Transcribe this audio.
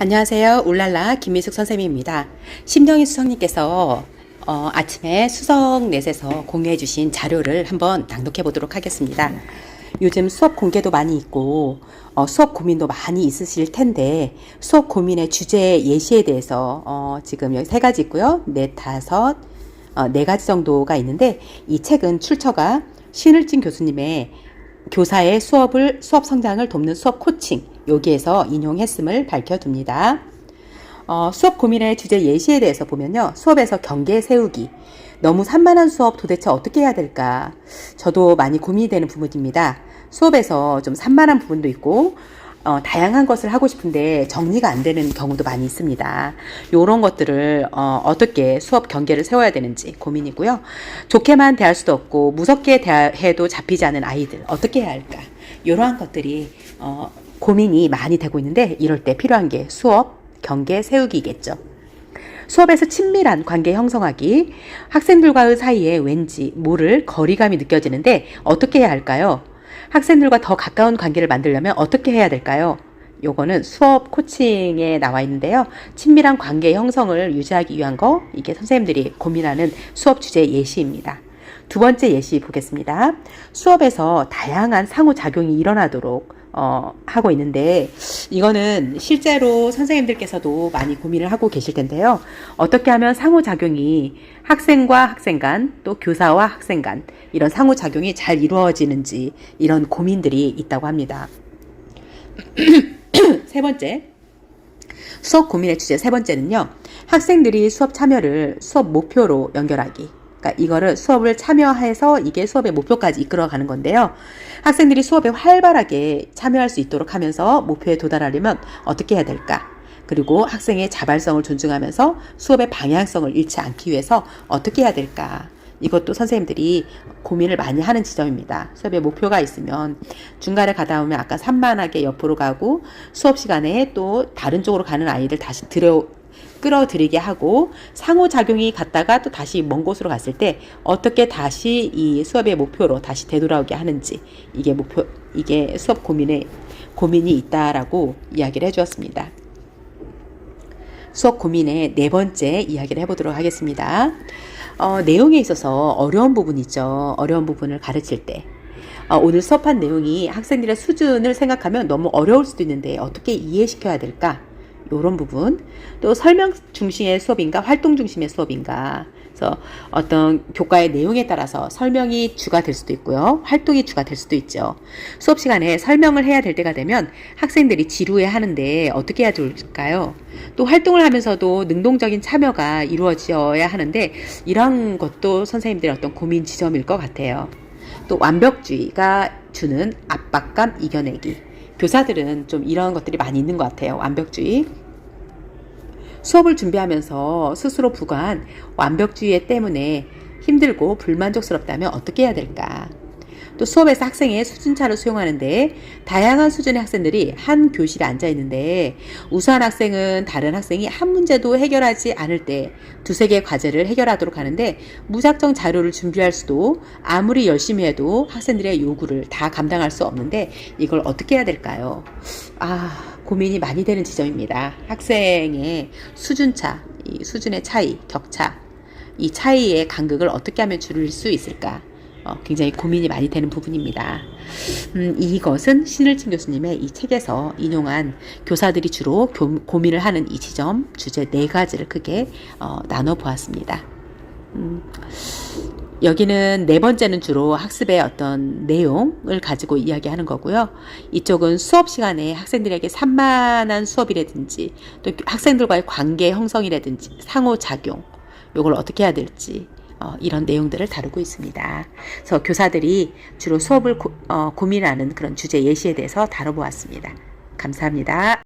안녕하세요. 울랄라 김미숙 선생님입니다. 심정희 수석님께서 아침에 수석넷에서 공유해 주신 자료를 한번 낭독해 보도록 하겠습니다. 요즘 수업 공개도 많이 있고 수업 고민도 많이 있으실 텐데 수업 고민의 주제 예시에 대해서 지금 여기 3가지 있고요. 네 가지 정도가 있는데 이 책은 출처가 신을진 교수님의 교사의 수업 성장을 돕는 수업 코칭 여기에서 인용했음을 밝혀둡니다. 수업 고민의 주제 예시에 대해서 보면요. 수업에서 경계 세우기. 너무 산만한 수업 도대체 어떻게 해야 될까? 저도 많이 고민이 되는 부분입니다. 수업에서 좀 산만한 부분도 있고 다양한 것을 하고 싶은데 정리가 안 되는 경우도 많이 있습니다. 이런 것들을 어떻게 수업 경계를 세워야 되는지 고민이고요. 좋게만 대할 수도 없고 무섭게 대해도 잡히지 않은 아이들 어떻게 해야 할까? 이러한 것들이 고민이 많이 되고 있는데 이럴 때 필요한 게 수업 경계 세우기겠죠. 수업에서 친밀한 관계 형성하기. 학생들과의 사이에 왠지 모를 거리감이 느껴지는데 어떻게 해야 할까요? 학생들과 더 가까운 관계를 만들려면 어떻게 해야 될까요? 요거는 수업 코칭에 나와 있는데요. 친밀한 관계 형성을 유지하기 위한 거, 이게 선생님들이 고민하는 수업 주제 예시입니다. 두 번째 예시 보겠습니다. 수업에서 다양한 상호작용이 일어나도록 하고 있는데 이거는 실제로 선생님들께서도 많이 고민을 하고 계실 텐데요. 어떻게 하면 상호작용이 학생과 학생 간 또 교사와 학생 간 이런 상호작용이 잘 이루어지는지 이런 고민들이 있다고 합니다. 세 번째, 수업 고민의 주제 세 번째는요. 학생들이 수업 참여를 수업 목표로 연결하기. 그러니까 이거를 수업을 참여해서 이게 수업의 목표까지 이끌어가는 건데요. 학생들이 수업에 활발하게 참여할 수 있도록 하면서 목표에 도달하려면 어떻게 해야 될까? 그리고 학생의 자발성을 존중하면서 수업의 방향성을 잃지 않기 위해서 어떻게 해야 될까? 이것도 선생님들이 고민을 많이 하는 지점입니다. 수업에 목표가 있으면 중간에 가다 보면 아까 산만하게 옆으로 가고 수업 시간에 또 다른 쪽으로 가는 아이들 다시 끌어들이게 하고 상호작용이 갔다가 또 다시 먼 곳으로 갔을 때 어떻게 다시 이 수업의 목표로 다시 되돌아오게 하는지 이게 수업 고민이 있다라고 이야기를 해주었습니다. 수업 고민의 네 번째 이야기를 해보도록 하겠습니다. 내용에 있어서 어려운 부분이 있죠. 어려운 부분을 가르칠 때 오늘 수업한 내용이 학생들의 수준을 생각하면 너무 어려울 수도 있는데 어떻게 이해시켜야 될까? 이런 부분. 또 설명 중심의 수업인가 활동 중심의 수업인가. 그래서 어떤 교과의 내용에 따라서 설명이 주가 될 수도 있고요. 활동이 주가 될 수도 있죠. 수업 시간에 설명을 해야 될 때가 되면 학생들이 지루해 하는데 어떻게 해야 될까요? 또 활동을 하면서도 능동적인 참여가 이루어져야 하는데 이런 것도 선생님들의 어떤 고민 지점일 것 같아요. 또 완벽주의가 주는 압박감 이겨내기. 교사들은 좀 이런 것들이 많이 있는 것 같아요. 완벽주의. 수업을 준비하면서 스스로 부과한 완벽주의 때문에 힘들고 불만족스럽다면 어떻게 해야 될까? 또 수업에서 학생의 수준차를 수용하는데 다양한 수준의 학생들이 한 교실에 앉아 있는데 우수한 학생은 다른 학생이 한 문제도 해결하지 않을 때 두세 개 과제를 해결하도록 하는데 무작정 자료를 준비할 수도 아무리 열심히 해도 학생들의 요구를 다 감당할 수 없는데 이걸 어떻게 해야 될까요? 고민이 많이 되는 지점입니다. 학생의 수준차, 이 수준의 차이, 격차, 이 차이의 간극을 어떻게 하면 줄일 수 있을까? 굉장히 고민이 많이 되는 부분입니다. 이것은 신을진 교수님의 이 책에서 인용한 교사들이 주로 고민을 하는 이 지점, 주제 4가지를 크게 나눠보았습니다. 여기는 네 번째는 주로 학습의 어떤 내용을 가지고 이야기하는 거고요. 이쪽은 수업 시간에 학생들에게 산만한 수업이라든지 또 학생들과의 관계 형성이라든지 상호작용, 이걸 어떻게 해야 될지 이런 내용들을 다루고 있습니다. 그래서 교사들이 주로 수업을 고민하는 그런 주제 예시에 대해서 다뤄보았습니다. 감사합니다.